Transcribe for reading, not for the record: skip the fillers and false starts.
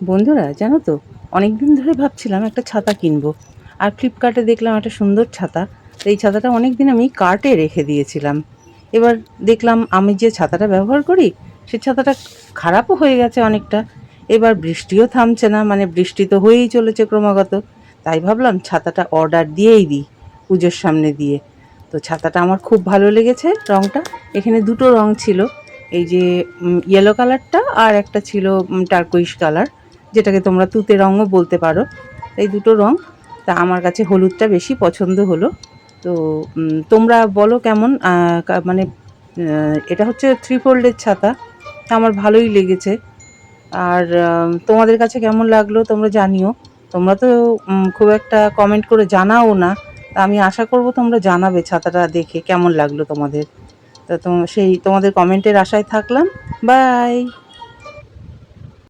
বন্ধুরা জানো তো, অনেক দিন ধরে ভাবছিলাম একটা ছাতা কিনবো। আর ফ্লিপকার্টে দেখলাম একটা সুন্দর ছাতা। তো এই ছাতাটা অনেক দিন আমি কার্টে রেখে দিয়েছিলাম। এবার দেখলাম আমি যে ছাতাটা ব্যবহার করি সে ছাতাটা খারাপও হয়ে গেছে অনেকটা। এবার বৃষ্টিও থামছে না, মানে বৃষ্টি তো হয়েই চলেছে ক্রমাগত। তাই ভাবলাম ছাতাটা অর্ডার দিয়েই দিই পুজোর সামনে দিয়ে। তো ছাতাটা আমার খুব ভালো লেগেছে রঙটা। এখানে দুটো রং ছিল, এই যে ইয়েলো কালারটা আর একটা ছিল টারকোইশ কালার, যেটাকে তোমরা তুতে রঙও বলতে পারো। এই দুটো রং, তা আমার কাছে হলুদটা বেশি পছন্দ হলো। তো তোমরা বলো কেমন, মানে এটা হচ্ছে 3 ফোল্ডের ছাতা, তা আমার ভালোই লেগেছে। আর তোমাদের কাছে কেমন লাগলো তোমরা জানিও। তোমরা তো খুব একটা কমেন্ট করে জানাও না, তা আমি আশা করব তোমরা জানাবে ছাতাটা দেখে কেমন লাগলো তোমাদের। তা সেই তোমাদের কমেন্টের আশায় থাকলাম। বাই।